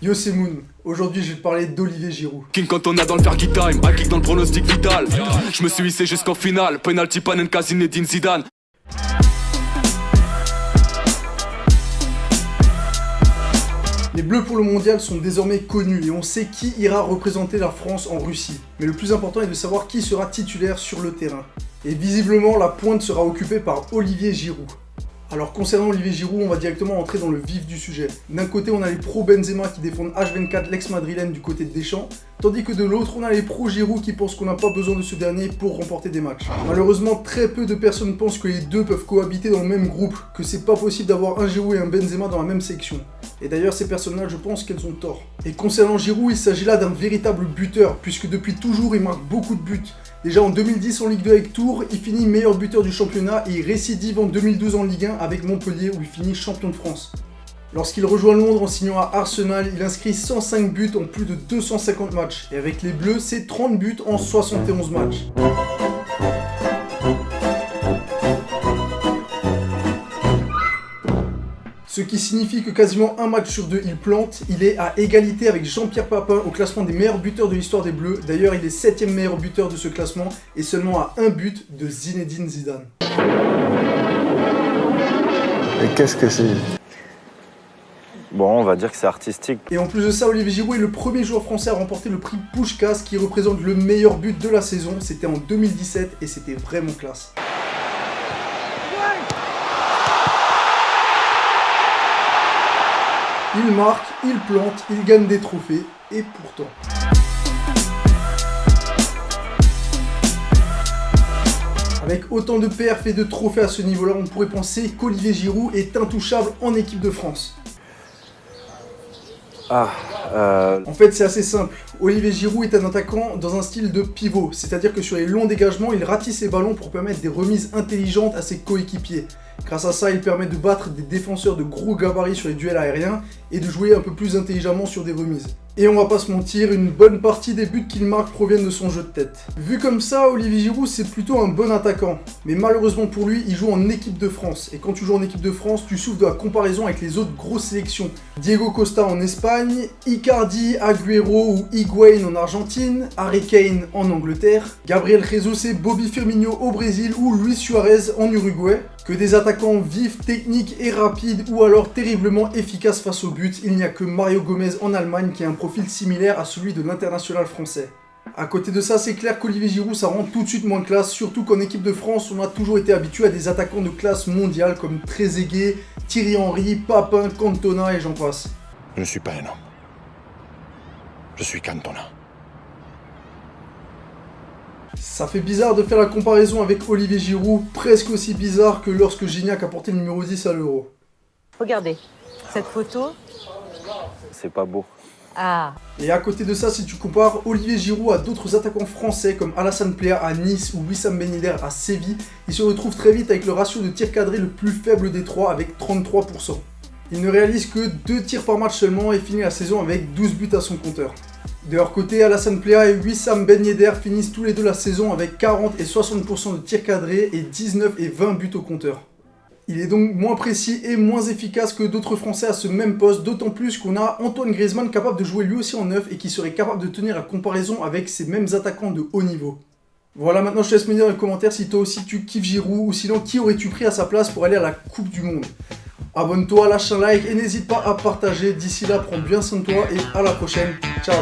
Yo c'est Moon, aujourd'hui je vais te parler d'Olivier Giroud. King Cantona dans le Fergie Time, high kick dans le pronostic vital. Je me suis hissé jusqu'en finale, penalty Panenka Zinedine Zidane. Les Bleus pour le mondial sont désormais connus et on sait qui ira représenter la France en Russie. Mais le plus important est de savoir qui sera titulaire sur le terrain. Et visiblement la pointe sera occupée par Olivier Giroud. Alors concernant Olivier Giroud, on va directement entrer dans le vif du sujet. D'un côté on a les pros Benzema qui défendent H24 l'ex-madrilène du côté de Deschamps, tandis que de l'autre on a les pros Giroud qui pensent qu'on n'a pas besoin de ce dernier pour remporter des matchs. Malheureusement très peu de personnes pensent que les deux peuvent cohabiter dans le même groupe, que c'est pas possible d'avoir un Giroud et un Benzema dans la même section. Et d'ailleurs ces personnes-là je pense qu'elles ont tort. Et concernant Giroud, il s'agit là d'un véritable buteur, puisque depuis toujours il marque beaucoup de buts. Déjà en 2010 en Ligue 2 avec Tours, il finit meilleur buteur du championnat et il récidive en 2012 en Ligue 1 avec Montpellier où il finit champion de France. Lorsqu'il rejoint Londres en signant à Arsenal, il inscrit 105 buts en plus de 250 matchs. Et avec les Bleus, c'est 30 buts en 71 matchs. Ce qui signifie que quasiment un match sur deux il plante, il est à égalité avec Jean-Pierre Papin au classement des meilleurs buteurs de l'histoire des Bleus. D'ailleurs il est 7ème meilleur buteur de ce classement et seulement à un but de Zinedine Zidane. Et qu'est-ce que c'est? Bon, on va dire que c'est artistique. Et en plus de ça, Olivier Giroud est le premier joueur français à remporter le prix Puskás qui représente le meilleur but de la saison. C'était en 2017 et c'était vraiment classe. Il marque, il plante, il gagne des trophées, et pourtant... Avec autant de perfs et de trophées à ce niveau-là, on pourrait penser qu'Olivier Giroud est intouchable en équipe de France. En fait, c'est assez simple. Olivier Giroud est un attaquant dans un style de pivot, c'est-à-dire que sur les longs dégagements, il ratisse ses ballons pour permettre des remises intelligentes à ses coéquipiers. Grâce à ça, il permet de battre des défenseurs de gros gabarits sur les duels aériens et de jouer un peu plus intelligemment sur des remises. Et on va pas se mentir, une bonne partie des buts qu'il marque proviennent de son jeu de tête. Vu comme ça, Olivier Giroud c'est plutôt un bon attaquant. Mais malheureusement pour lui, il joue en équipe de France. Et quand tu joues en équipe de France, tu souffres de la comparaison avec les autres grosses sélections. Diego Costa en Espagne, Icardi, Agüero ou Higuaín en Argentine, Harry Kane en Angleterre, Gabriel Jesus et Bobby Firmino au Brésil ou Luis Suarez en Uruguay. Que des attaquants vifs, techniques et rapides ou alors terriblement efficaces face au but, il n'y a que Mario Gomez en Allemagne qui a un profil similaire à celui de l'international français. À côté de ça, c'est clair qu'Olivier Giroud ça rend tout de suite moins classe, surtout qu'en équipe de France, on a toujours été habitué à des attaquants de classe mondiale comme Trezeguet, Thierry Henry, Papin, Cantona et j'en passe. Je ne suis pas un homme. Je suis Cantona. Ça fait bizarre de faire la comparaison avec Olivier Giroud, presque aussi bizarre que lorsque Gignac a porté le numéro 10 à l'Euro. Regardez, cette photo. C'est pas beau. Ah. Et à côté de ça, si tu compares Olivier Giroud à d'autres attaquants français comme Alassane Plea à Nice ou Wissam Ben Yedder à Séville, il se retrouve très vite avec le ratio de tirs cadrés le plus faible des trois avec 33%. Il ne réalise que 2 tirs par match seulement et finit la saison avec 12 buts à son compteur. De leur côté, Alassane Plea et Wissam Ben Yedder finissent tous les deux la saison avec 40 et 60% de tirs cadrés et 19 et 20 buts au compteur. Il est donc moins précis et moins efficace que d'autres Français à ce même poste, d'autant plus qu'on a Antoine Griezmann capable de jouer lui aussi en neuf et qui serait capable de tenir la comparaison avec ces mêmes attaquants de haut niveau. Voilà, maintenant je te laisse me dire dans les commentaires si toi aussi tu kiffes Giroud ou sinon qui aurais-tu pris à sa place pour aller à la Coupe du Monde. Abonne-toi, lâche un like et n'hésite pas à partager. D'ici là, prends bien soin de toi et à la prochaine. Ciao.